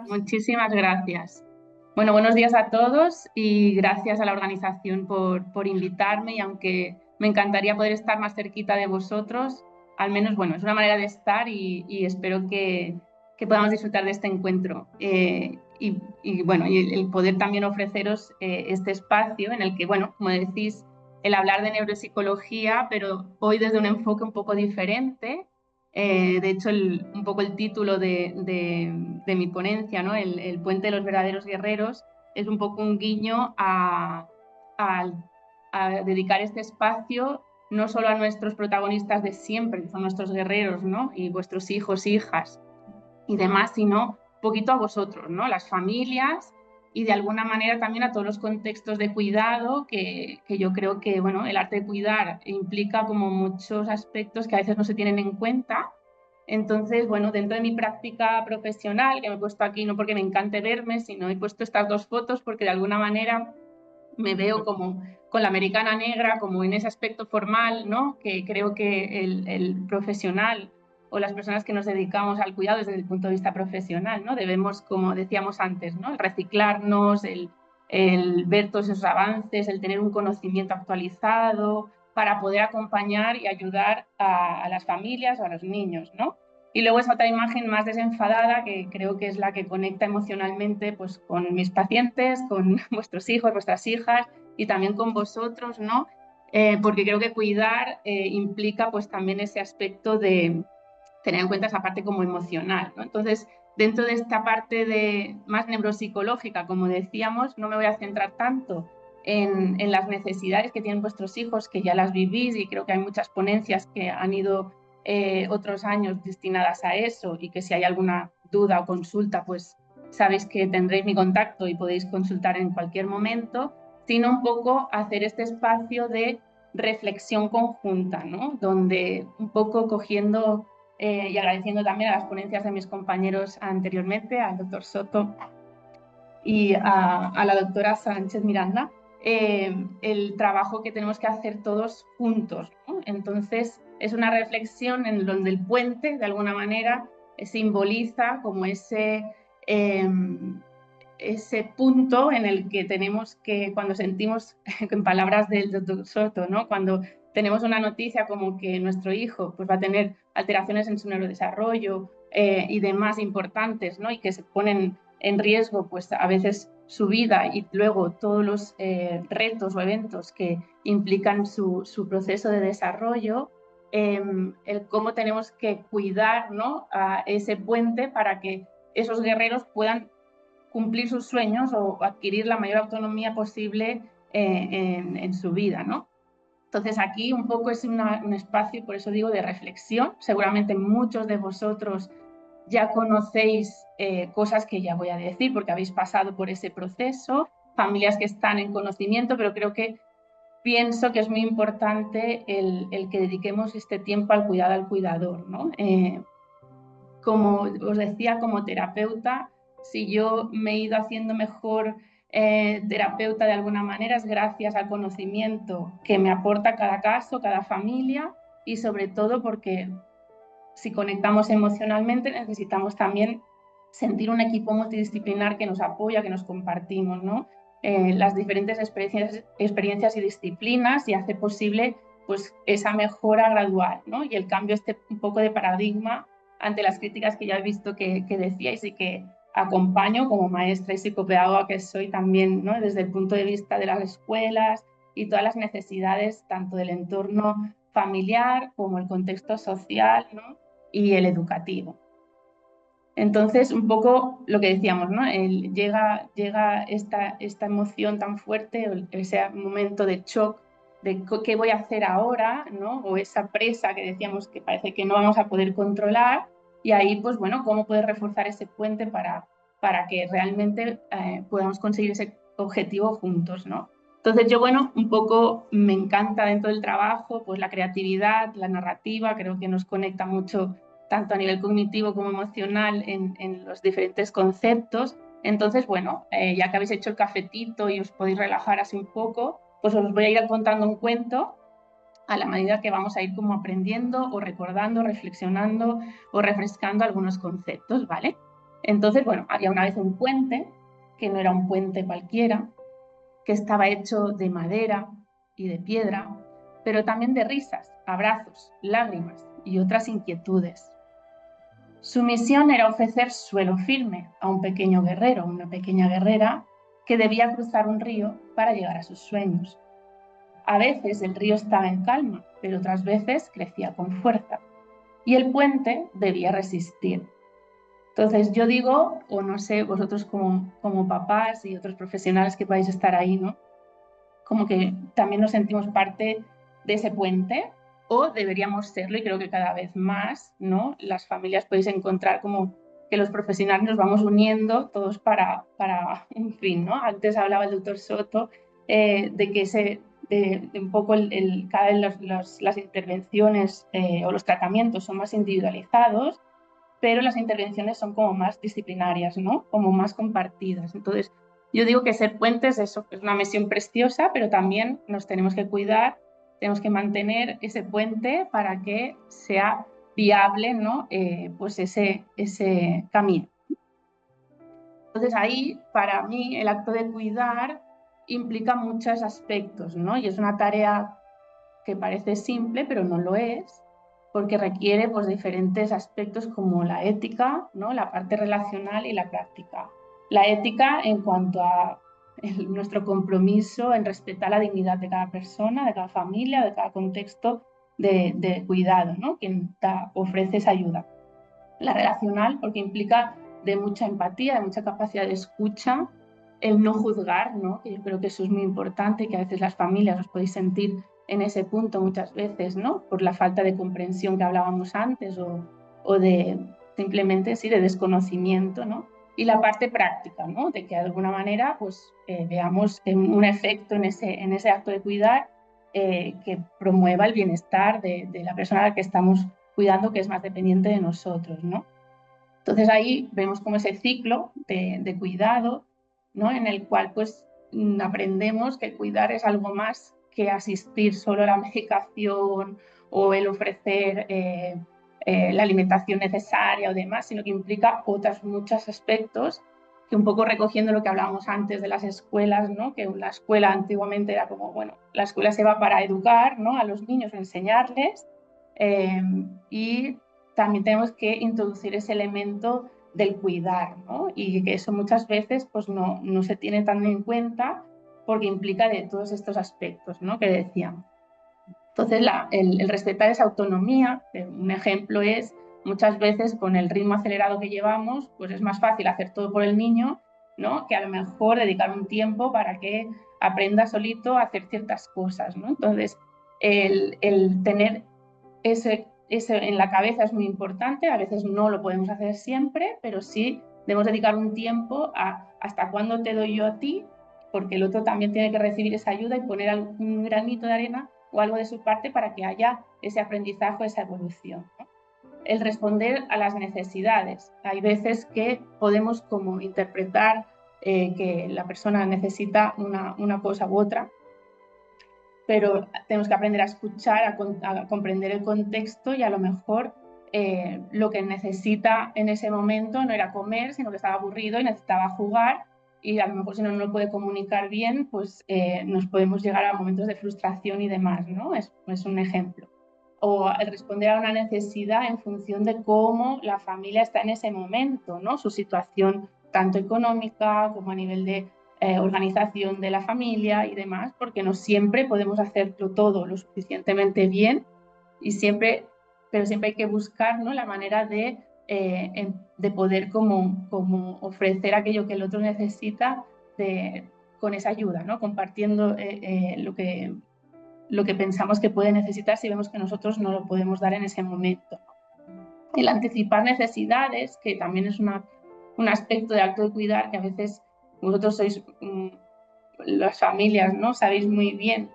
Muchísimas gracias. Bueno, buenos días a todos y gracias a la organización por invitarme, y aunque me encantaría poder estar más cerquita de vosotros, al menos, bueno, es una manera de estar y espero que podamos disfrutar de este encuentro. Bueno, y el poder también ofreceros este espacio en el que, bueno, como decís, el hablar de neuropsicología, pero hoy desde un enfoque un poco diferente. De hecho, un poco el título de mi ponencia, ¿no? El puente de los verdaderos guerreros, es un poco un guiño a dedicar este espacio no solo a nuestros protagonistas de siempre, que son nuestros guerreros, ¿no? Y vuestros hijos, hijas y demás, sino un poquito a vosotros, ¿no? Las familias, y de alguna manera también a todos los contextos de cuidado, que yo creo que, bueno, el arte de cuidar implica como muchos aspectos que a veces no se tienen en cuenta. Entonces, bueno, dentro de mi práctica profesional, que me he puesto aquí no porque me encante verme, sino he puesto estas dos fotos porque de alguna manera me veo como con la americana negra, como en ese aspecto formal, ¿no? Que creo que el profesional o las personas que nos dedicamos al cuidado desde el punto de vista profesional, ¿no? Debemos, como decíamos antes, ¿no? El reciclarnos, el ver todos esos avances, el tener un conocimiento actualizado para poder acompañar y ayudar a las familias o a los niños, ¿no? Y luego esa otra imagen más desenfadada, que creo que es la que conecta emocionalmente pues, con mis pacientes, con vuestros hijos, vuestras hijas y también con vosotros, ¿no? Porque creo que cuidar implica pues, también ese aspecto de tener en cuenta esa parte como emocional, ¿no? Entonces, dentro de esta parte más neuropsicológica, como decíamos, no me voy a centrar tanto en las necesidades que tienen vuestros hijos, que ya las vivís, y creo que hay muchas ponencias que han ido otros años destinadas a eso, y que si hay alguna duda o consulta, pues sabéis que tendréis mi contacto y podéis consultar en cualquier momento, sino un poco hacer este espacio de reflexión conjunta, ¿no? Donde un poco cogiendo y agradeciendo también a las ponencias de mis compañeros anteriormente, al doctor Soto y a la doctora Sánchez Miranda, el trabajo que tenemos que hacer todos juntos, ¿no? Entonces, es una reflexión en donde el puente, de alguna manera, simboliza como ese punto en el que tenemos que, cuando sentimos, en palabras del doctor Soto, ¿no? Cuando tenemos una noticia como que nuestro hijo pues, va a tener alteraciones en su neurodesarrollo y demás importantes, ¿no? Y que se ponen en riesgo pues, a veces su vida y luego todos los retos o eventos que implican su proceso de desarrollo, el cómo tenemos que cuidar, ¿no? A ese puente para que esos guerreros puedan cumplir sus sueños o adquirir la mayor autonomía posible en su vida, ¿no? Entonces aquí un poco es un espacio, por eso digo, de reflexión. Seguramente muchos de vosotros ya conocéis cosas que ya voy a decir porque habéis pasado por ese proceso, familias que están en conocimiento, pero creo que pienso que es muy importante el que dediquemos este tiempo al cuidado al cuidador, ¿no? Como os decía, como terapeuta, si yo me he ido haciendo mejor terapeuta de alguna manera es gracias al conocimiento que me aporta cada caso, cada familia, y sobre todo porque si conectamos emocionalmente necesitamos también sentir un equipo multidisciplinar que nos apoya, que nos compartimos, ¿no? Las diferentes experiencias y disciplinas, y hace posible pues, esa mejora gradual, ¿no? Y el cambio un poco de paradigma ante las críticas que ya he visto que decíais y que acompaño como maestra y psicopedagoga que soy también, ¿no? Desde el punto de vista de las escuelas y todas las necesidades tanto del entorno familiar como el contexto social, ¿no? Y el educativo. Entonces, un poco lo que decíamos, ¿no? Llega esta emoción tan fuerte, ese momento de shock de qué voy a hacer ahora, ¿no? O esa presa que decíamos que parece que no vamos a poder controlar, y ahí, pues bueno, cómo poder reforzar ese puente para que realmente podamos conseguir ese objetivo juntos, ¿no? Entonces yo, bueno, un poco me encanta dentro del trabajo, pues la creatividad, la narrativa, creo que nos conecta mucho tanto a nivel cognitivo como emocional en los diferentes conceptos. Entonces, bueno, ya que habéis hecho el cafetito y os podéis relajar así un poco, pues os voy a ir contando un cuento a la medida que vamos a ir como aprendiendo o recordando, reflexionando o refrescando algunos conceptos, ¿vale? Entonces, bueno, había una vez un puente, que no era un puente cualquiera, que estaba hecho de madera y de piedra, pero también de risas, abrazos, lágrimas y otras inquietudes. Su misión era ofrecer suelo firme a un pequeño guerrero, una pequeña guerrera, que debía cruzar un río para llegar a sus sueños. A veces el río estaba en calma, pero otras veces crecía con fuerza, y el puente debía resistir. Entonces yo digo, o no sé, vosotros como papás y otros profesionales que vais a estar ahí, ¿no? Como que también nos sentimos parte de ese puente, o deberíamos serlo, y creo que cada vez más, ¿no? Las familias podéis encontrar como que los profesionales nos vamos uniendo todos para un fin, ¿no? Antes hablaba el doctor Soto de que de un poco cada vez las intervenciones o los tratamientos son más individualizados, pero las intervenciones son como más disciplinarias, ¿no? Como más compartidas. Entonces, yo digo que ser puentes eso es una misión preciosa, pero también nos tenemos que cuidar, tenemos que mantener ese puente para que sea viable, ¿no? Pues ese camino. Entonces ahí, para mí, el acto de cuidar implica muchos aspectos, ¿no? Y es una tarea que parece simple, pero no lo es, porque requiere pues, diferentes aspectos como la ética, ¿no? La parte relacional y la práctica. La ética en cuanto a nuestro compromiso en respetar la dignidad de cada persona, de cada familia, de cada contexto de cuidado, ¿no? Quien ofrece esa ayuda. La relacional, porque implica de mucha empatía, de mucha capacidad de escucha, el no juzgar, ¿no? Que yo creo que eso es muy importante, que a veces las familias os podéis sentir en ese punto muchas veces, ¿no? Por la falta de comprensión que hablábamos antes o de simplemente, sí, de desconocimiento, ¿no? Y la parte práctica, ¿no? De que de alguna manera pues veamos un efecto en ese acto de cuidar que promueva el bienestar de la persona a la que estamos cuidando, que es más dependiente de nosotros, ¿no? Entonces ahí vemos como ese ciclo de cuidado, ¿no? En el cual pues aprendemos que cuidar es algo más que asistir solo a la medicación o el ofrecer la alimentación necesaria o demás, sino que implica otros muchos aspectos que un poco recogiendo lo que hablábamos antes de las escuelas, ¿no? Que la escuela antiguamente era como, bueno, la escuela se va para educar, ¿no? A los niños, enseñarles, y también tenemos que introducir ese elemento del cuidar, ¿no? Y que eso muchas veces pues no se tiene tan en cuenta porque implica de todos estos aspectos, ¿no? Que decíamos. Entonces, el respetar esa autonomía, un ejemplo es, muchas veces con el ritmo acelerado que llevamos, pues es más fácil hacer todo por el niño, ¿no? Que a lo mejor dedicar un tiempo para que aprenda solito a hacer ciertas cosas, ¿no? Entonces, el tener ese en la cabeza es muy importante, a veces no lo podemos hacer siempre, pero sí debemos dedicar un tiempo a hasta cuándo te doy yo a ti, porque el otro también tiene que recibir esa ayuda y poner un granito de arena o algo de su parte para que haya ese aprendizaje, esa evolución, ¿no? El responder a las necesidades. Hay veces que podemos como interpretar que la persona necesita una cosa u otra, pero tenemos que aprender a escuchar, a comprender el contexto y a lo mejor lo que necesita en ese momento no era comer, sino que estaba aburrido y necesitaba jugar, y a lo mejor si no lo puede comunicar bien, pues nos podemos llegar a momentos de frustración y demás, ¿no? Es un ejemplo. O el responder a una necesidad en función de cómo la familia está en ese momento, ¿no? Su situación tanto económica como a nivel de organización de la familia y demás, porque no siempre podemos hacerlo todo lo suficientemente bien y pero siempre hay que buscar, ¿no? La manera de poder como ofrecer aquello que el otro necesita con esa ayuda, ¿no? Compartiendo lo que pensamos que puede necesitar si vemos que nosotros no lo podemos dar en ese momento. El anticipar necesidades, que también es un aspecto de acto de cuidar que a veces vosotros sois las familias, ¿no? Sabéis muy bien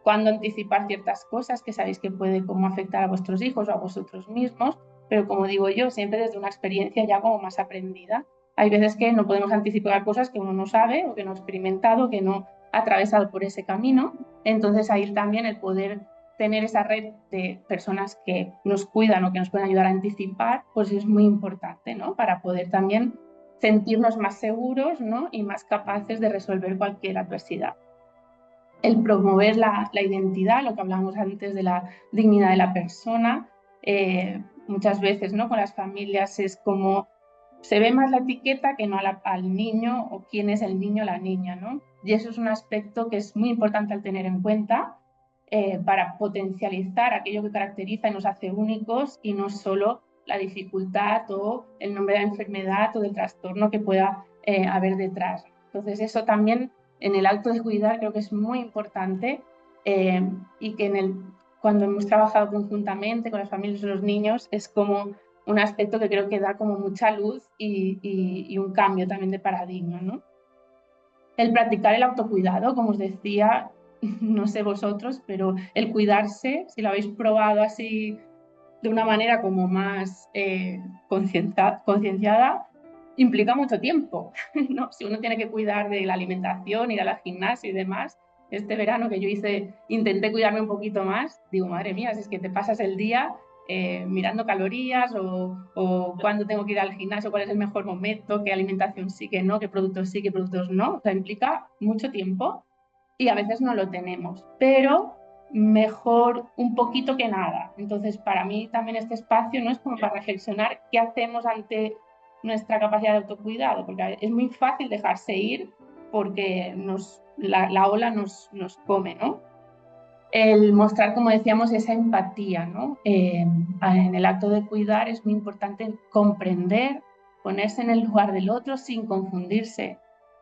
cuándo anticipar ciertas cosas que sabéis que puede como afectar a vuestros hijos o a vosotros mismos, pero como digo yo, siempre desde una experiencia ya como más aprendida. Hay veces que no podemos anticipar cosas que uno no sabe o que no ha experimentado, que no ha atravesado por ese camino. Entonces ahí también el poder tener esa red de personas que nos cuidan o que nos pueden ayudar a anticipar, pues es muy importante, ¿no? Para poder también sentirnos más seguros, ¿no? Y más capaces de resolver cualquier adversidad. El promover la identidad, lo que hablábamos antes de la dignidad de la persona, muchas veces, ¿no? Con las familias es como se ve más la etiqueta que no al niño o quién es el niño o la niña, ¿no? Y eso es un aspecto que es muy importante al tener en cuenta para potencializar aquello que caracteriza y nos hace únicos y no solo la dificultad o el nombre de la enfermedad o del trastorno que pueda haber detrás. Entonces eso también en el acto de cuidar creo que es muy importante y que cuando hemos trabajado conjuntamente con las familias y los niños es como un aspecto que creo que da como mucha luz y un cambio también de paradigma, ¿no? El practicar el autocuidado, como os decía, no sé vosotros, pero el cuidarse, si lo habéis probado así de una manera como más concienciada, implica mucho tiempo, ¿no? Si uno tiene que cuidar de la alimentación, ir a la gimnasia y demás, este verano que yo intenté cuidarme un poquito más, digo, madre mía, si es que te pasas el día mirando calorías o cuándo tengo que ir al gimnasio, cuál es el mejor momento, qué alimentación sí, qué no, qué productos sí, qué productos no. O sea, implica mucho tiempo y a veces no lo tenemos, pero mejor un poquito que nada. Entonces, para mí también este espacio no es como para reflexionar qué hacemos ante nuestra capacidad de autocuidado, porque es muy fácil dejarse ir porque la ola nos come, ¿no? El mostrar, como decíamos, esa empatía, ¿no? En el acto de cuidar es muy importante comprender, ponerse en el lugar del otro sin confundirse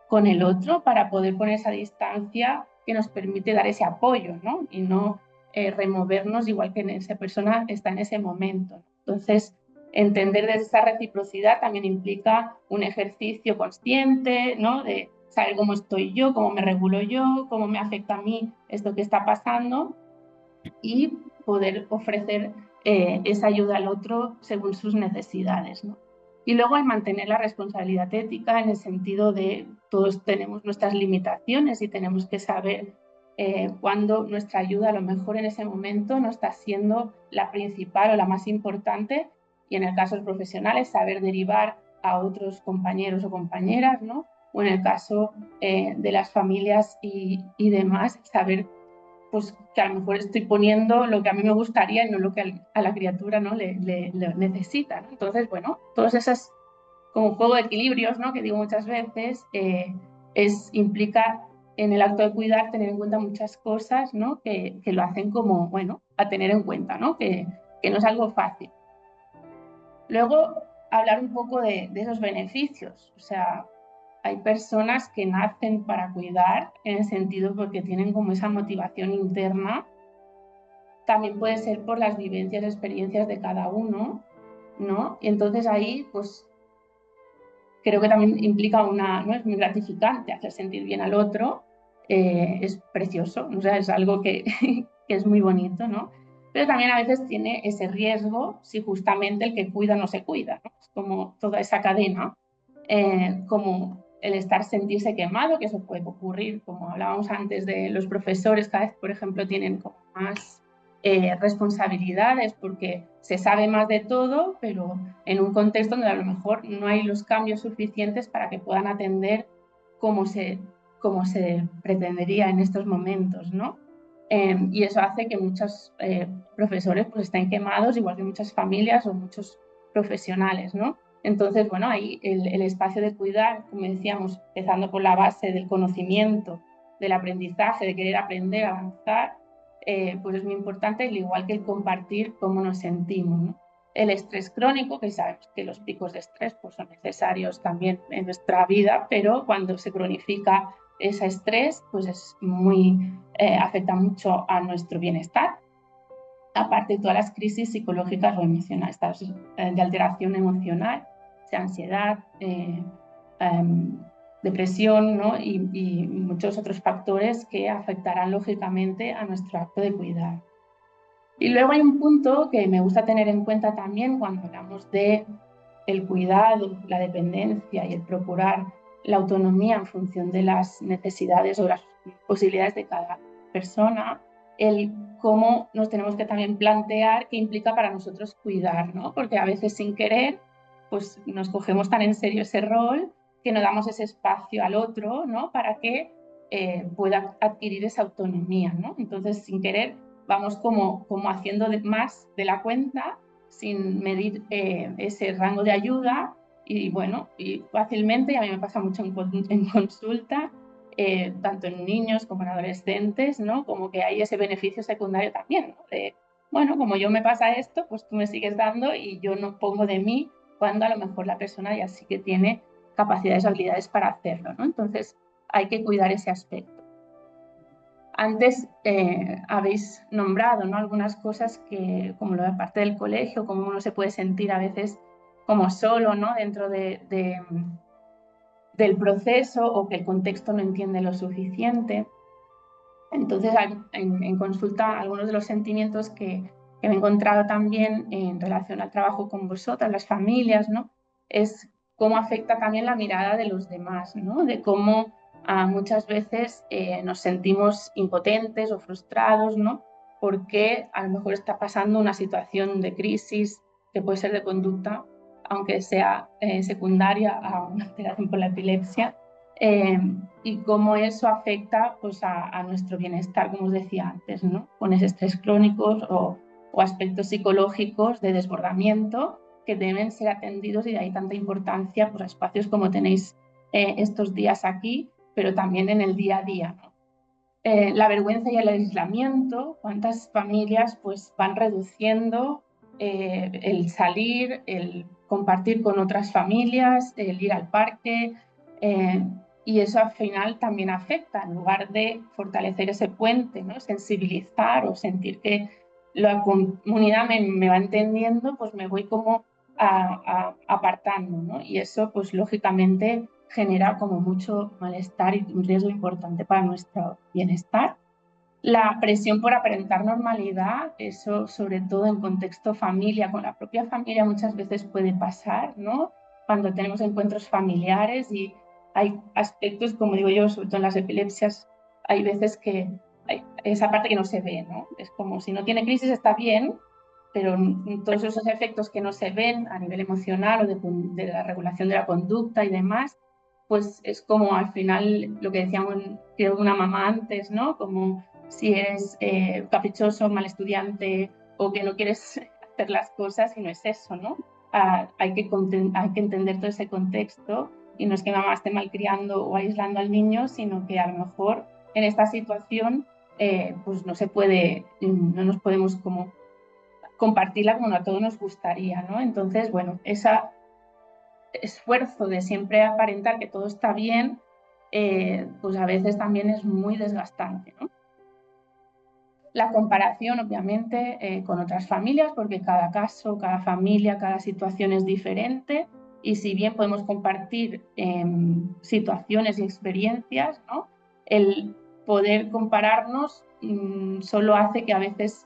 con el otro para poder poner esa distancia que nos permite dar ese apoyo, ¿no? Y no removernos igual que esa persona está en ese momento. Entonces, entender desde esa reciprocidad también implica un ejercicio consciente, ¿no? De saber cómo estoy yo, cómo me regulo yo, cómo me afecta a mí esto que está pasando y poder ofrecer esa ayuda al otro según sus necesidades, ¿no? Y luego el mantener la responsabilidad ética en el sentido de todos tenemos nuestras limitaciones y tenemos que saber cuándo nuestra ayuda a lo mejor en ese momento no está siendo la principal o la más importante y en el caso de los profesionales saber derivar a otros compañeros o compañeras, ¿no? O en el caso de las familias y demás, saber pues que a lo mejor estoy poniendo lo que a mí me gustaría y no lo que a la criatura ¿no? le necesita, ¿no? Entonces, bueno, todos esos como juego de equilibrios, ¿no? Que digo muchas veces, implica en el acto de cuidar tener en cuenta muchas cosas, ¿no? Que lo hacen como, bueno, a tener en cuenta, ¿no? Que no es algo fácil. Luego, hablar un poco de esos beneficios, o sea, hay personas que nacen para cuidar en el sentido porque tienen como esa motivación interna. También puede ser por las vivencias, experiencias de cada uno, ¿no? Y entonces ahí, pues, creo que también implica ¿no? Es muy gratificante hacer sentir bien al otro, es precioso, o sea, es algo que, que es muy bonito, ¿no? Pero también a veces tiene ese riesgo si justamente el que cuida no se cuida, ¿no? Es como toda esa cadena, como el sentirse quemado, que eso puede ocurrir, como hablábamos antes de los profesores, cada vez, por ejemplo, tienen como más responsabilidades porque se sabe más de todo, pero en un contexto donde a lo mejor no hay los cambios suficientes para que puedan atender como como se pretendería en estos momentos, ¿no? Y eso hace que muchos profesores pues, estén quemados, igual que muchas familias o muchos profesionales, ¿no? Entonces, bueno, ahí el espacio de cuidar, como decíamos, empezando por la base del conocimiento, del aprendizaje, de querer aprender, avanzar, pues es muy importante, al igual que el compartir cómo nos sentimos, ¿no? El estrés crónico, que sabemos que los picos de estrés pues, son necesarios también en nuestra vida, pero cuando se cronifica ese estrés, pues afecta mucho a nuestro bienestar. Aparte de todas las crisis psicológicas o emocionales, de alteración emocional, sea ansiedad, depresión, ¿no? y muchos otros factores que afectarán lógicamente a nuestro acto de cuidar. Y luego hay un punto que me gusta tener en cuenta también cuando hablamos de el cuidado, la dependencia y el procurar la autonomía en función de las necesidades o las posibilidades de cada persona, el cómo nos tenemos que también plantear qué implica para nosotros cuidar, ¿no? Porque a veces sin querer pues nos cogemos tan en serio ese rol que no damos ese espacio al otro, ¿no? Para que pueda adquirir esa autonomía, ¿no? Entonces, sin querer, vamos como haciendo más de la cuenta sin medir ese rango de ayuda y bueno, y fácilmente, y a mí me pasa mucho en consulta, tanto en niños como en adolescentes, ¿no? Como que hay ese beneficio secundario también, ¿no? De, bueno, como yo me pasa esto, pues tú me sigues dando y yo no pongo de mí cuando a lo mejor la persona ya sí que tiene capacidades, habilidades para hacerlo, ¿no? Entonces hay que cuidar ese aspecto. Antes habéis nombrado, ¿no? Algunas cosas que, como la parte del colegio, como uno se puede sentir a veces como solo, ¿no? Dentro del proceso o que el contexto no entiende lo suficiente. Entonces, en consulta, algunos de los sentimientos que me he encontrado también en relación al trabajo con vosotras, las familias, ¿no? Es cómo afecta también la mirada de los demás, ¿no? De cómo muchas veces nos sentimos impotentes o frustrados, ¿no? Porque a lo mejor está pasando una situación de crisis que puede ser de conducta, aunque sea secundaria a una alteración por la epilepsia, y cómo eso afecta pues, a nuestro bienestar, como os decía antes, ¿no? Con ese estrés crónico o aspectos psicológicos de desbordamiento que deben ser atendidos y de ahí tanta importancia pues, a espacios como tenéis estos días aquí, pero también en el día a día, ¿no? La vergüenza y el aislamiento, cuántas familias pues, van reduciendo el salir, el compartir con otras familias, el ir al parque, y eso al final también afecta, en lugar de fortalecer ese puente, ¿no? Sensibilizar o sentir que la comunidad me va entendiendo, pues me voy como apartando, ¿no? Y eso pues lógicamente genera como mucho malestar y un riesgo importante para nuestro bienestar. La presión por aparentar normalidad, eso sobre todo en contexto familia, con la propia familia muchas veces puede pasar, ¿no? Cuando tenemos encuentros familiares y hay aspectos, como digo yo, sobre todo en las epilepsias, hay veces que hay esa parte que no se ve, ¿no? Es como si no tiene crisis está bien, pero todos esos efectos que no se ven a nivel emocional o de la regulación de la conducta y demás, pues es como al final lo que decíamos, creo, una mamá antes, ¿no? Como si eres caprichoso, mal estudiante o que no quieres hacer las cosas y no es eso, ¿no? Hay que entender todo ese contexto y no es que mamá esté malcriando o aislando al niño, sino que a lo mejor en esta situación pues no se puede, no nos podemos como compartirla como a todos nos gustaría, ¿no? Entonces, bueno, ese esfuerzo de siempre aparentar que todo está bien, pues a veces también es muy desgastante, ¿no? La comparación, obviamente, con otras familias, porque cada caso, cada familia, cada situación es diferente y si bien podemos compartir situaciones y experiencias, ¿no? El poder compararnos solo hace que a veces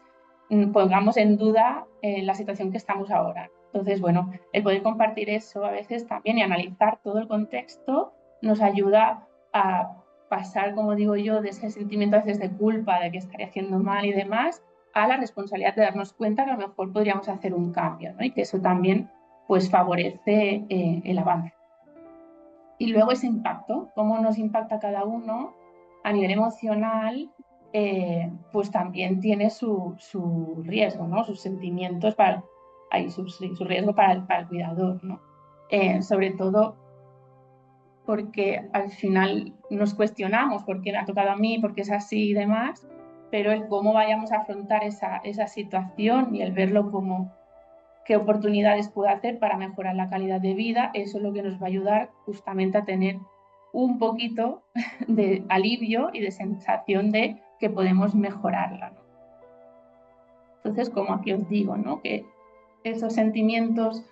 pongamos en duda la situación que estamos ahora. Entonces, bueno, el poder compartir eso a veces también y analizar todo el contexto nos ayuda a pasar, como digo yo, de ese sentimiento a veces de culpa, de que estaré haciendo mal y demás, a la responsabilidad de darnos cuenta que a lo mejor podríamos hacer un cambio, ¿no? Y que eso también pues favorece el avance. Y luego ese impacto, cómo nos impacta cada uno a nivel emocional, pues también tiene su riesgo, ¿no? Sus sentimientos, su riesgo para el cuidador, ¿no? Sobre todo porque al final nos cuestionamos por qué me ha tocado a mí, por qué es así y demás, pero el cómo vayamos a afrontar esa situación y el verlo como qué oportunidades puede hacer para mejorar la calidad de vida, eso es lo que nos va a ayudar justamente a tener un poquito de alivio y de sensación de que podemos mejorarla, ¿no? Entonces, como aquí os digo, ¿no? Que esos sentimientos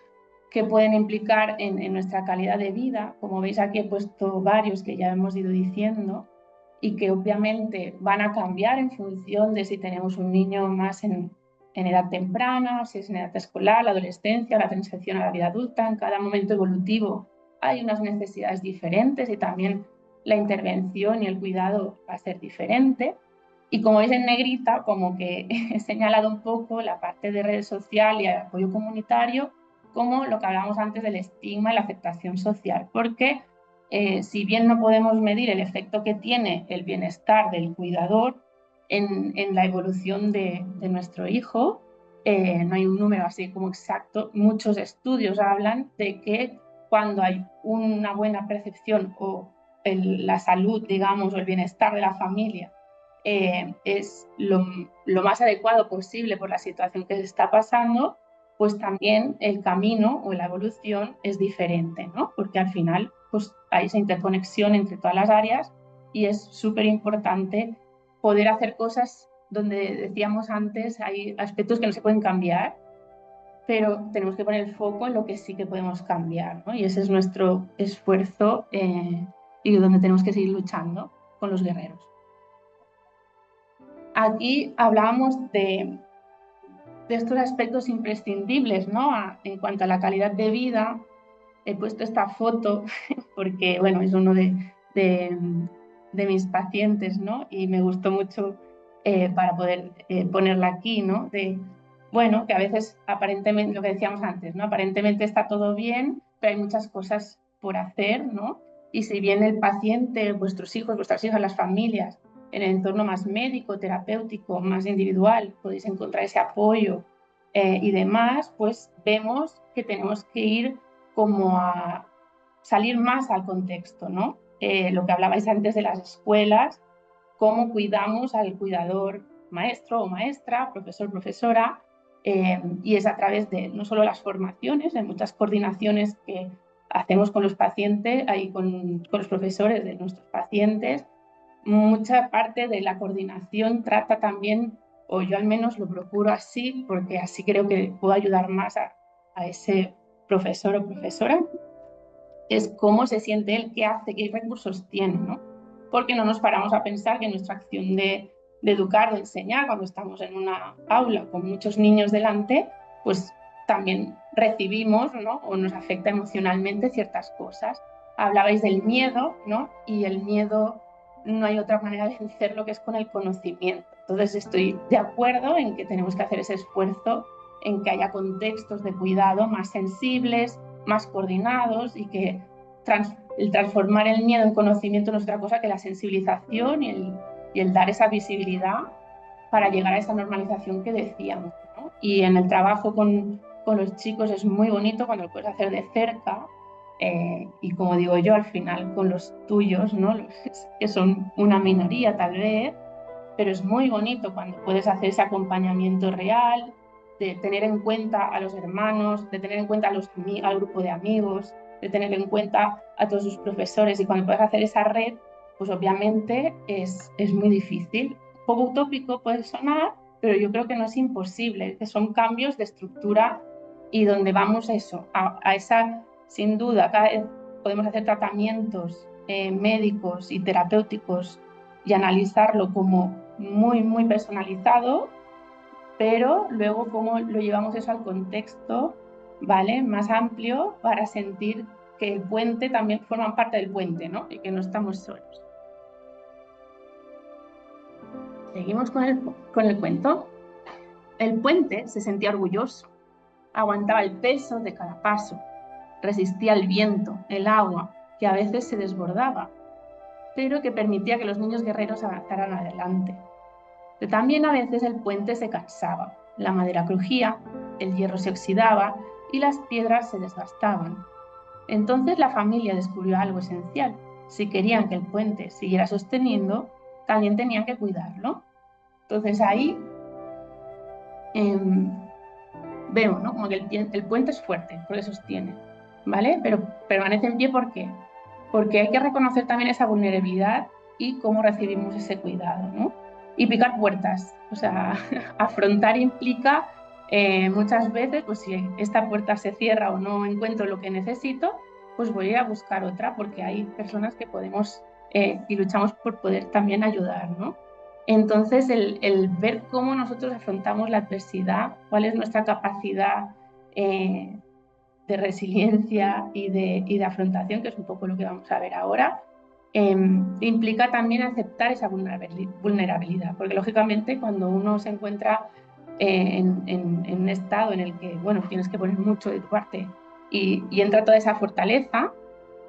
que pueden implicar en nuestra calidad de vida, como veis aquí he puesto varios que ya hemos ido diciendo, y que obviamente van a cambiar en función de si tenemos un niño más en edad temprana, si es en edad escolar, la adolescencia, la transición a la vida adulta. En cada momento evolutivo hay unas necesidades diferentes y también la intervención y el cuidado va a ser diferente. Y como veis en negrita, como que he señalado un poco la parte de red social y apoyo comunitario como lo que hablábamos antes del estigma y la aceptación social, porque si bien no podemos medir el efecto que tiene el bienestar del cuidador en la evolución de nuestro hijo, no hay un número así como exacto, muchos estudios hablan de que cuando hay una buena percepción o la salud, digamos, o el bienestar de la familia es lo más adecuado posible por la situación que se está pasando, pues también el camino o la evolución es diferente, ¿no? Porque al final pues, hay esa interconexión entre todas las áreas y es súper importante poder hacer cosas donde decíamos antes, hay aspectos que no se pueden cambiar, pero tenemos que poner el foco en lo que sí que podemos cambiar, ¿no? Y ese es nuestro esfuerzo y donde tenemos que seguir luchando con los guerreros. Aquí hablábamos de estos aspectos imprescindibles, ¿no? En cuanto a la calidad de vida, he puesto esta foto porque, bueno, es uno de mis pacientes, ¿no? Y me gustó mucho para poder ponerla aquí, ¿no? Bueno, que a veces aparentemente, lo que decíamos antes, ¿no? Aparentemente está todo bien, pero hay muchas cosas por hacer, ¿no? Y si bien el paciente, vuestros hijos, vuestras hijas, las familias, en el entorno más médico, terapéutico, más individual, podéis encontrar ese apoyo y demás, pues vemos que tenemos que ir como a salir más al contexto, ¿no? Lo que hablabais antes de las escuelas, cómo cuidamos al cuidador maestro o maestra, profesor, profesora, y es a través de no solo las formaciones, de muchas coordinaciones que hacemos con los pacientes, ahí con los profesores de nuestros pacientes, mucha parte de la coordinación trata también, o yo al menos lo procuro así, porque así creo que puedo ayudar más a ese profesor o profesora, es cómo se siente él, qué hace, qué recursos tiene, ¿no? Porque no nos paramos a pensar que nuestra acción de educar, de enseñar, cuando estamos en una aula con muchos niños delante, pues también recibimos, ¿no? O nos afecta emocionalmente ciertas cosas. Hablabais del miedo, ¿no? Y el miedo no hay otra manera de vencerlo que es con el conocimiento. Entonces estoy de acuerdo en que tenemos que hacer ese esfuerzo en que haya contextos de cuidado más sensibles, más coordinados y que el transformar el miedo en conocimiento no es otra cosa que la sensibilización y el dar esa visibilidad para llegar a esa normalización que decíamos, ¿no? Y en el trabajo con los chicos es muy bonito cuando lo puedes hacer de cerca y como digo yo, al final con los tuyos, ¿no? Los que son una minoría tal vez, pero es muy bonito cuando puedes hacer ese acompañamiento real, de tener en cuenta a los hermanos, de tener en cuenta al grupo de amigos, de tener en cuenta a todos sus profesores y cuando puedes hacer esa red, pues obviamente es muy difícil. Un poco utópico puede sonar, pero yo creo que no es imposible, que son cambios de estructura y donde vamos a esa, sin duda, cada vez podemos hacer tratamientos médicos y terapéuticos y analizarlo como muy, muy personalizado, pero luego cómo lo llevamos eso al contexto, ¿vale? Más amplio para sentir que el puente también forma parte del puente, ¿no? Y que no estamos solos. Seguimos con el cuento. El puente se sentía orgulloso, aguantaba el peso de cada paso, resistía el viento, el agua, que a veces se desbordaba, pero que permitía que los niños guerreros avanzaran adelante. Pero también a veces el puente se cansaba, la madera crujía, el hierro se oxidaba y las piedras se desgastaban. Entonces la familia descubrió algo esencial. Si querían que el puente siguiera sosteniendo, también tenían que cuidarlo. Entonces ahí vemos, ¿no? Como que el puente es fuerte, porque sostiene, ¿vale? Pero permanece en pie, ¿por qué? Porque hay que reconocer también esa vulnerabilidad y cómo recibimos ese cuidado, ¿no? Y picar puertas, o sea, afrontar implica muchas veces, pues si esta puerta se cierra o no encuentro lo que necesito, pues voy a ir a buscar otra, porque hay personas que podemos y luchamos por poder también ayudar, ¿no? Entonces, el ver cómo nosotros afrontamos la adversidad, cuál es nuestra capacidad de resiliencia y de afrontación, que es un poco lo que vamos a ver ahora, implica también aceptar esa vulnerabilidad, porque lógicamente cuando uno se encuentra en un estado en el que, bueno, tienes que poner mucho de tu parte y entra toda esa fortaleza,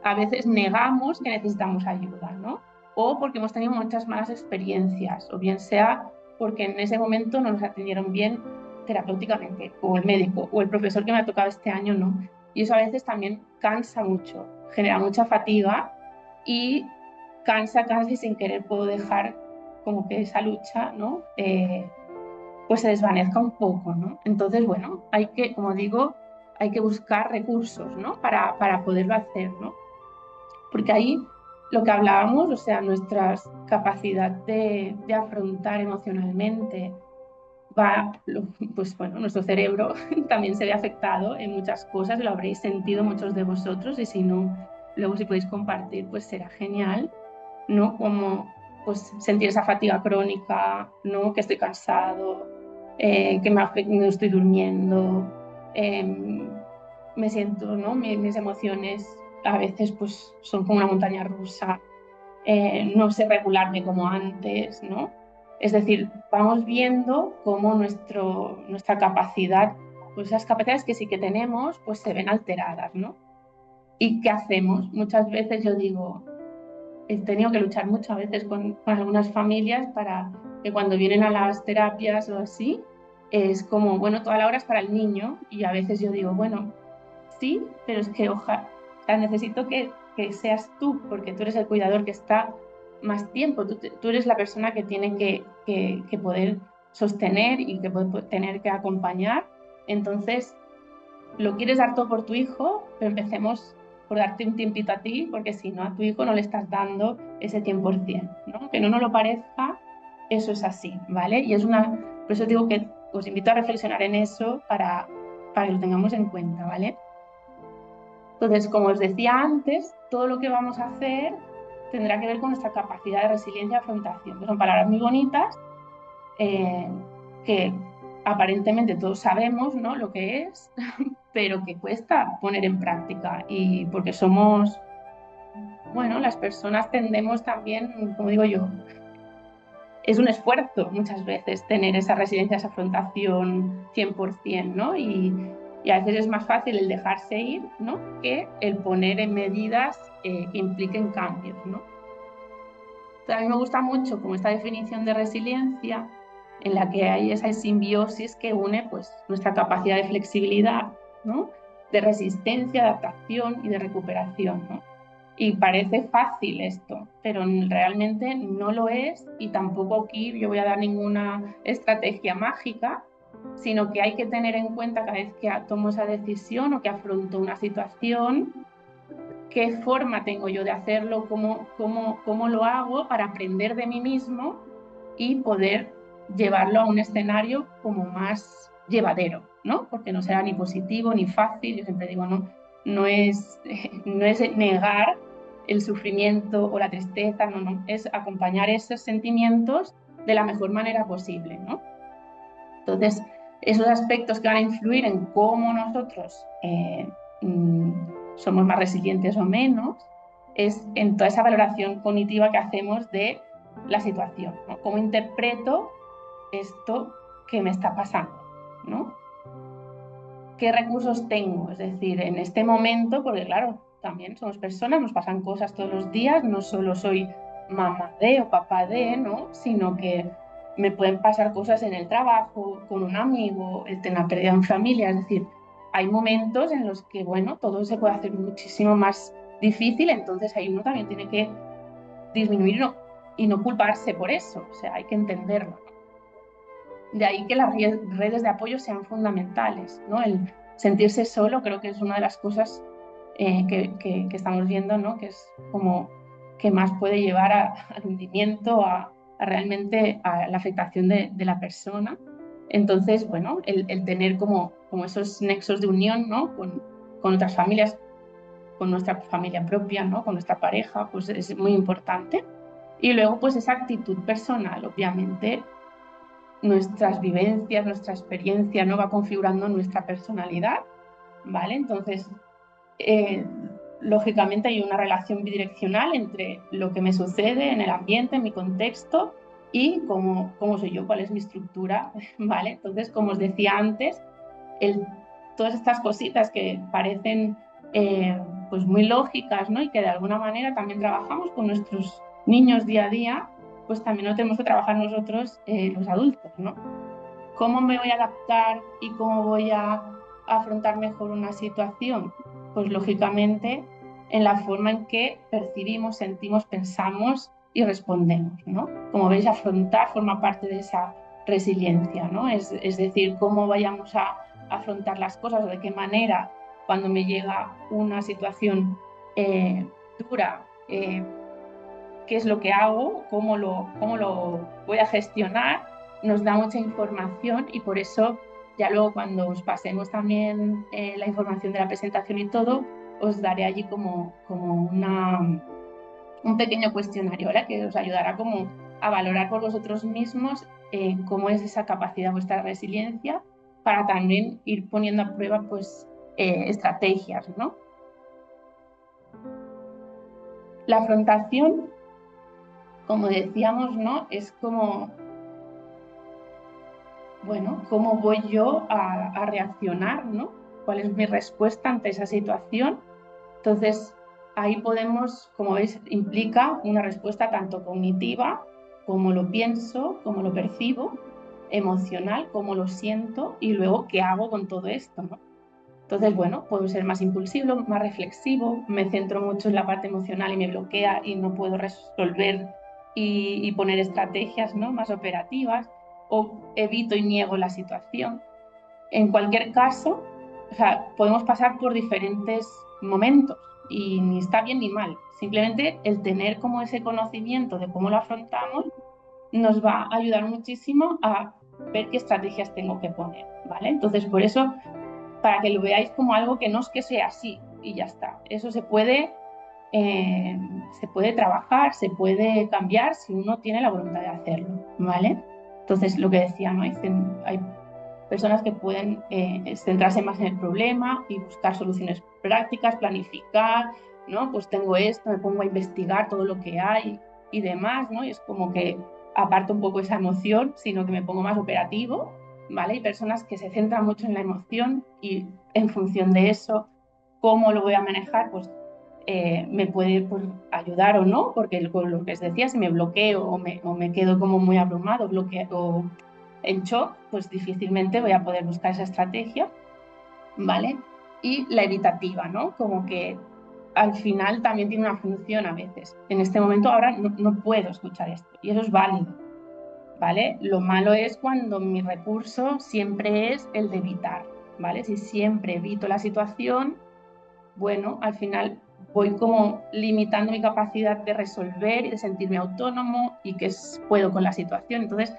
a veces negamos que necesitamos ayuda, ¿no? O porque hemos tenido muchas malas experiencias, o bien sea porque en ese momento no nos atendieron bien terapéuticamente, o el médico, o el profesor que me ha tocado este año no. Y eso a veces también cansa mucho, genera mucha fatiga y cansa y sin querer puedo dejar como que esa lucha, ¿no? Pues se desvanezca un poco, ¿no? Entonces, bueno, hay que, como digo, hay que buscar recursos, ¿no? Para poderlo hacer, ¿no? Porque ahí lo que hablábamos, o sea, nuestra capacidad de afrontar emocionalmente va, pues bueno, nuestro cerebro también se ve afectado en muchas cosas, lo habréis sentido muchos de vosotros y si no, luego si podéis compartir, pues será genial, ¿no? Como pues sentir esa fatiga crónica, ¿no? Que estoy cansado, que no estoy durmiendo, me siento, ¿no? Mis emociones a veces pues son como una montaña rusa, no sé regularme como antes, ¿no? Es decir, vamos viendo cómo nuestra capacidad, pues esas capacidades que sí que tenemos, pues se ven alteradas, ¿no? ¿Y qué hacemos? Muchas veces yo digo, he tenido que luchar mucho a veces con algunas familias para que cuando vienen a las terapias o así, es como, bueno, toda la hora es para el niño y a veces yo digo, bueno, sí, pero es que ojalá, o sea, necesito que seas tú, porque tú eres el cuidador que está más tiempo, tú eres la persona que tiene que poder sostener y que puede tener que acompañar. Entonces, lo quieres dar todo por tu hijo, pero empecemos por darte un tiempito a ti, porque si no, a tu hijo no le estás dando ese 100%, ¿no? Que no nos lo parezca, eso es así, ¿vale? Y es por eso digo que os invito a reflexionar en eso para que lo tengamos en cuenta, ¿vale? Entonces, como os decía antes, todo lo que vamos a hacer tendrá que ver con nuestra capacidad de resiliencia y afrontación, que son palabras muy bonitas, que aparentemente todos sabemos, ¿no? Lo que es, pero que cuesta poner en práctica. Y porque somos, bueno, las personas tendemos también, como digo yo, es un esfuerzo muchas veces tener esa resiliencia, esa afrontación 100%, ¿no? Y a veces es más fácil el dejarse ir, ¿no? Que el poner en medidas que impliquen cambios, ¿no? A mí me gusta mucho como esta definición de resiliencia en la que hay esa simbiosis que une pues, nuestra capacidad de flexibilidad, ¿no? De resistencia, adaptación y de recuperación, ¿no? Y parece fácil esto, pero realmente no lo es y tampoco aquí yo voy a dar ninguna estrategia mágica, sino que hay que tener en cuenta cada vez que tomo esa decisión o que afronto una situación, qué forma tengo yo de hacerlo, cómo lo hago para aprender de mí mismo y poder llevarlo a un escenario como más llevadero, ¿no? Porque no será ni positivo ni fácil, yo siempre digo, no es, no es negar el sufrimiento o la tristeza, no, es acompañar esos sentimientos de la mejor manera posible, ¿no? Entonces, esos aspectos que van a influir en cómo nosotros somos más resilientes o menos, es en toda esa valoración cognitiva que hacemos de la situación, ¿no? ¿Cómo interpreto esto que me está pasando? ¿No? ¿Qué recursos tengo? Es decir, en este momento, porque claro, también somos personas, nos pasan cosas todos los días, no solo soy mamá de o papá de, ¿no? Sino que me pueden pasar cosas en el trabajo, con un amigo, el tener una pérdida en familia, es decir, hay momentos en los que, bueno, todo se puede hacer muchísimo más difícil, entonces ahí uno también tiene que disminuir y no culparse por eso, o sea, hay que entenderlo. De ahí que las redes de apoyo sean fundamentales, ¿no? El sentirse solo creo que es una de las cosas que estamos viendo, ¿no? Que es como que más puede llevar al hundimiento, a realmente a la afectación de la persona. Entonces, bueno, el tener como esos nexos de unión, ¿no? Con otras familias, con nuestra familia propia, ¿no? Con nuestra pareja, pues es muy importante. Y luego, pues esa actitud personal, obviamente, nuestras vivencias, nuestra experiencia no va configurando nuestra personalidad, ¿vale? Entonces, eh, lógicamente hay una relación bidireccional entre lo que me sucede en el ambiente, en mi contexto, y cómo soy yo, cuál es mi estructura, ¿vale? Entonces, como os decía antes, todas estas cositas que parecen pues muy lógicas, ¿no? Y que de alguna manera también trabajamos con nuestros niños día a día, pues también lo tenemos que trabajar nosotros, los adultos, ¿no? ¿Cómo me voy a adaptar y cómo voy a afrontar mejor una situación? Pues lógicamente en la forma en que percibimos, sentimos, pensamos y respondemos, ¿no? Como veis, afrontar forma parte de esa resiliencia, ¿no? Es decir, cómo vayamos a afrontar las cosas o de qué manera cuando me llega una situación dura, qué es lo que hago, cómo lo voy a gestionar, nos da mucha información y por eso ya luego cuando os pasemos también la información de la presentación y todo, os daré allí como un pequeño cuestionario, ¿vale? Que os ayudará como a valorar por vosotros mismos cómo es esa capacidad, vuestra resiliencia, para también ir poniendo a prueba pues, estrategias, ¿no? La afrontación, como decíamos, ¿no? Es como, bueno, ¿cómo voy yo a reaccionar, ¿no? ¿Cuál es mi respuesta ante esa situación? Entonces, ahí podemos, como veis, implica una respuesta tanto cognitiva, como lo pienso, como lo percibo, emocional, como lo siento, y luego qué hago con todo esto, ¿no? Entonces, bueno, puedo ser más impulsivo, más reflexivo, me centro mucho en la parte emocional y me bloquea y no puedo resolver y poner estrategias, ¿no? Más operativas, o evito y niego la situación. En cualquier caso, o sea, podemos pasar por diferentes momentos y ni está bien ni mal. Simplemente el tener como ese conocimiento de cómo lo afrontamos nos va a ayudar muchísimo a ver qué estrategias tengo que poner, ¿vale? Entonces, por eso, para que lo veáis como algo que no es que sea así y ya está. Eso se puede trabajar, se puede cambiar si uno tiene la voluntad de hacerlo, ¿vale? Entonces, lo que decía, ¿no? Hay personas que pueden centrarse más en el problema y buscar soluciones prácticas, planificar, ¿no? Pues tengo esto, me pongo a investigar todo lo que hay y demás, ¿no? Y es como que aparto un poco esa emoción, sino que me pongo más operativo, ¿vale? Hay personas que se centran mucho en la emoción y en función de eso, cómo lo voy a manejar, pues me puede pues, ayudar o no, porque con lo que os decía, si me bloqueo o me quedo como muy abrumado, bloqueado en shock, pues difícilmente voy a poder buscar esa estrategia, ¿vale? Y la evitativa, ¿no? Como que al final también tiene una función a veces. En este momento ahora no puedo escuchar esto y eso es válido, ¿vale? Lo malo es cuando mi recurso siempre es el de evitar, ¿vale? Si siempre evito la situación, bueno, al final voy como limitando mi capacidad de resolver y de sentirme autónomo y que puedo con la situación. Entonces,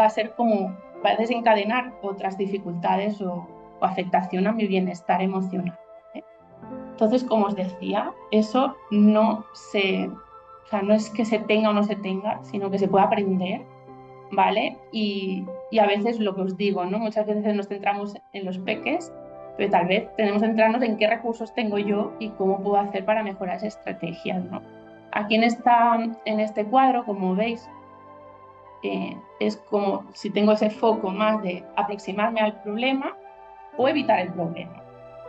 va a ser como, va a desencadenar otras dificultades o afectación a mi bienestar emocional, ¿vale? Entonces, como os decía, eso o sea, no es que se tenga o no se tenga, sino que se puede aprender, ¿vale? Y a veces lo que os digo, ¿no? Muchas veces nos centramos en los peques, pero tal vez tenemos que centrarnos en qué recursos tengo yo y cómo puedo hacer para mejorar esa estrategia, ¿no? Aquí en este cuadro, como veis, es como si tengo ese foco más de aproximarme al problema o evitar el problema.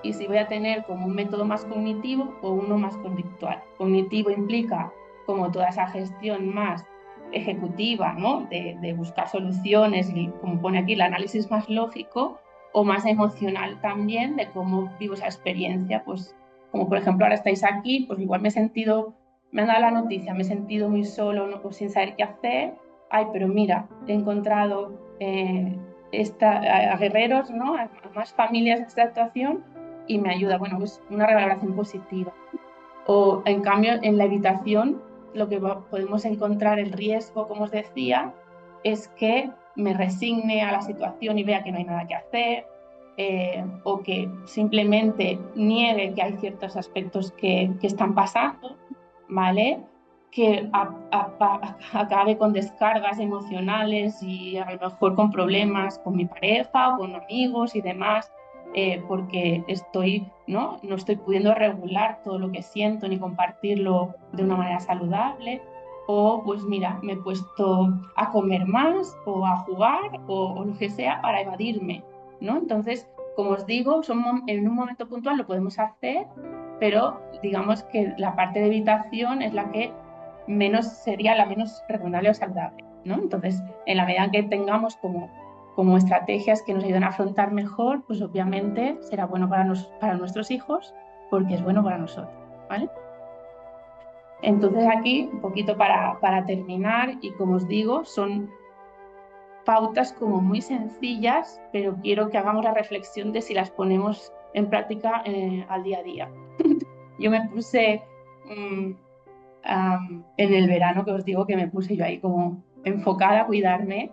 Y si voy a tener como un método más cognitivo o uno más conductual. Cognitivo implica como toda esa gestión más ejecutiva, ¿no? De buscar soluciones y como pone aquí el análisis más lógico, o más emocional también de cómo vivo esa experiencia. Pues como por ejemplo ahora estáis aquí, pues igual me han dado la noticia, me he sentido muy solo, ¿no? Pues sin saber qué hacer. Ay, pero mira, he encontrado a guerreros, ¿no? A más familias en esta actuación y me ayuda, bueno, pues una revaloración positiva. O en cambio, en la evitación, lo que podemos encontrar el riesgo, como os decía, es que me resigne a la situación y vea que no hay nada que hacer, o que simplemente niegue que hay ciertos aspectos que están pasando, ¿vale? Que acabe con descargas emocionales y a lo mejor con problemas con mi pareja o con amigos y demás, porque no estoy pudiendo regular todo lo que siento ni compartirlo de una manera saludable. o pues mira, me he puesto a comer más o a jugar o lo que sea para evadirme, ¿no? Entonces, como os digo, en un momento puntual lo podemos hacer, pero digamos que la parte de evitación es la que sería la menos recomendable o saludable, ¿no? Entonces, en la medida que tengamos como estrategias que nos ayuden a afrontar mejor, pues obviamente será bueno para nuestros hijos porque es bueno para nosotros, ¿vale? Entonces aquí, un poquito para terminar, y como os digo, son pautas como muy sencillas, pero quiero que hagamos la reflexión de si las ponemos en práctica al día a día. Yo me puse en el verano, que os digo que me puse yo ahí como enfocada a cuidarme,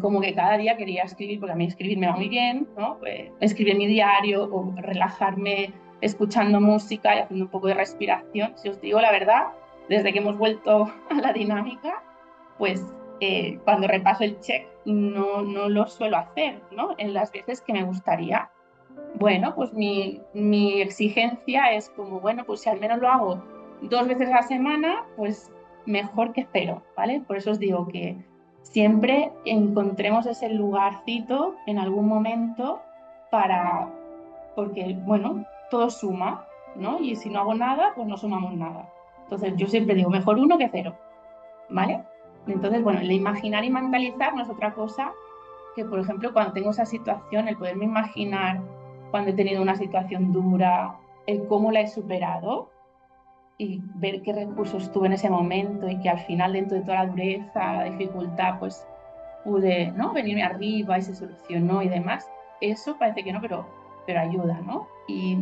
como que cada día quería escribir, porque a mí escribir me va muy bien, ¿no? Pues, escribir mi diario o relajarme escuchando música y haciendo un poco de respiración. Si os digo la verdad, desde que hemos vuelto a la dinámica, pues cuando repaso el check no lo suelo hacer, ¿no? En las veces que me gustaría. Bueno, pues mi exigencia es como, bueno, pues si al menos lo hago 2 veces a la semana, pues mejor que cero, ¿vale? Por eso os digo que siempre encontremos ese lugarcito en algún momento para, porque, bueno, todo suma, ¿no? Y si no hago nada, pues no sumamos nada. Entonces yo siempre digo, mejor uno que cero, ¿vale? Entonces, bueno, el imaginar y mentalizar no es otra cosa que, por ejemplo, cuando tengo esa situación, el poderme imaginar cuando he tenido una situación dura, el cómo la he superado y ver qué recursos tuve en ese momento y que al final, dentro de toda la dureza, la dificultad, pues pude, ¿no?, venirme arriba y se solucionó y demás. Eso parece que no, pero ayuda, ¿no? Y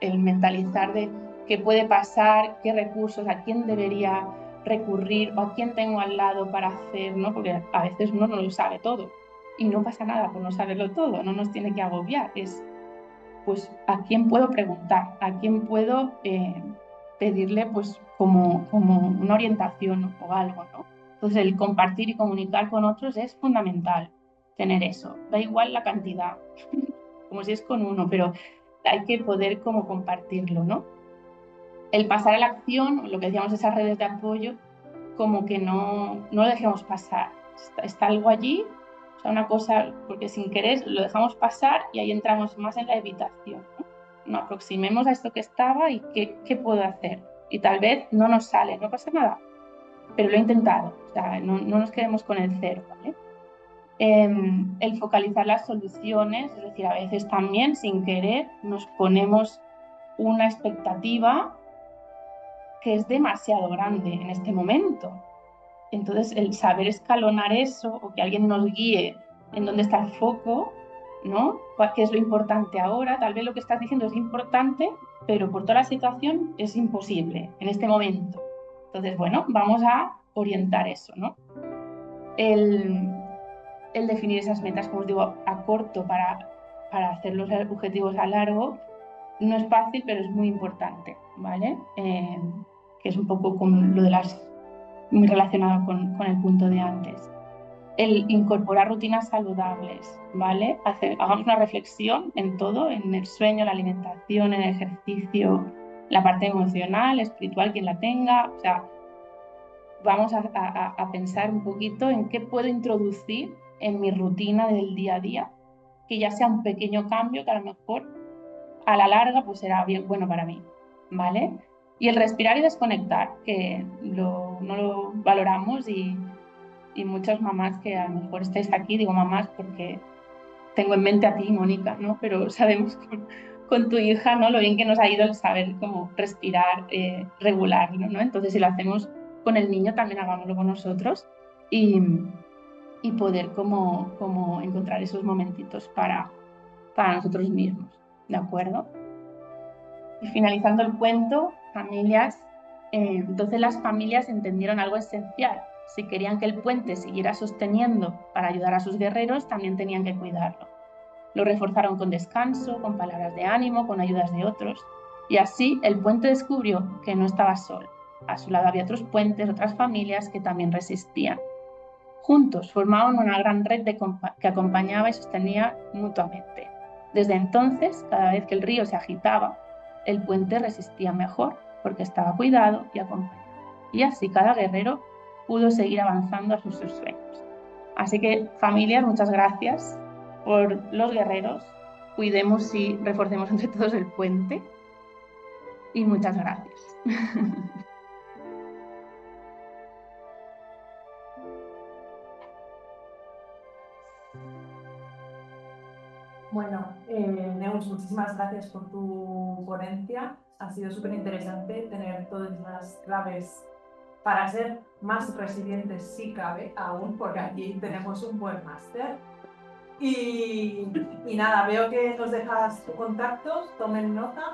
el mentalizar de qué puede pasar, qué recursos, a quién debería recurrir o a quién tengo al lado para hacer, ¿no? Porque a veces uno no lo sabe todo y no pasa nada por no saberlo todo, no nos tiene que agobiar, es pues a quién puedo preguntar, a quién puedo pedirle pues como una orientación o algo, ¿no? Entonces el compartir y comunicar con otros es fundamental, tener eso, da igual la cantidad, como si es con uno, pero hay que poder como compartirlo, ¿no? El pasar a la acción, lo que decíamos, esas redes de apoyo, como que no lo dejemos pasar. Está algo allí, o sea, una cosa, porque sin querer lo dejamos pasar y ahí entramos más en la evitación, ¿no? Nos aproximemos a esto que estaba y qué puedo hacer. Y tal vez no nos sale, no pasa nada, pero lo he intentado, o sea, no nos quedemos con el cero, ¿vale? El focalizar las soluciones, es decir, a veces también sin querer nos ponemos una expectativa que es demasiado grande en este momento. Entonces, el saber escalonar eso o que alguien nos guíe en dónde está el foco, ¿no? ¿Qué es lo importante ahora? Tal vez lo que estás diciendo es importante, pero por toda la situación es imposible en este momento. Entonces, bueno, vamos a orientar eso, ¿no? El definir esas metas, como os digo, a corto para hacer los objetivos a largo, no es fácil, pero es muy importante, ¿vale? Que es un poco con lo de muy relacionado con el punto de antes. El incorporar rutinas saludables, ¿vale? Hagamos una reflexión en todo, en el sueño, la alimentación, en el ejercicio, la parte emocional, espiritual, quien la tenga. O sea, vamos a pensar un poquito en qué puedo introducir en mi rutina del día a día, que ya sea un pequeño cambio que a lo mejor a la larga pues será bien bueno para mí, ¿vale? Y el respirar y desconectar, que no lo valoramos y muchas mamás que a lo mejor estáis aquí, digo mamás porque tengo en mente a ti, Mónica, ¿no? Pero sabemos con tu hija, ¿no? Lo bien que nos ha ido el saber cómo respirar, regularlo, ¿no? Entonces, si lo hacemos con el niño, también hagámoslo con nosotros y poder como encontrar esos momentitos para nosotros mismos, ¿de acuerdo? Y finalizando el cuento, entonces las familias entendieron algo esencial. Si querían que el puente siguiera sosteniendo para ayudar a sus guerreros, también tenían que cuidarlo. Lo reforzaron con descanso, con palabras de ánimo, con ayudas de otros. Y así el puente descubrió que no estaba solo. A su lado había otros puentes, otras familias que también resistían. Juntos formaban una gran red que acompañaba y sostenía mutuamente. Desde entonces, cada vez que el río se agitaba, el puente resistía mejor porque estaba cuidado y acompañado. Y así cada guerrero pudo seguir avanzando a sus sueños. Así que, familias, muchas gracias por los guerreros. Cuidemos y reforcemos entre todos el puente. Y muchas gracias. Bueno, Neus, muchísimas gracias por tu ponencia. Ha sido súper interesante tener todas las claves para ser más resilientes, si cabe, aún, porque aquí tenemos un buen máster. Y nada, veo que nos dejas tu contacto, tomen nota.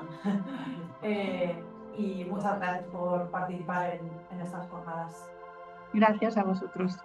Y muchas gracias por participar en estas jornadas. Gracias a vosotros.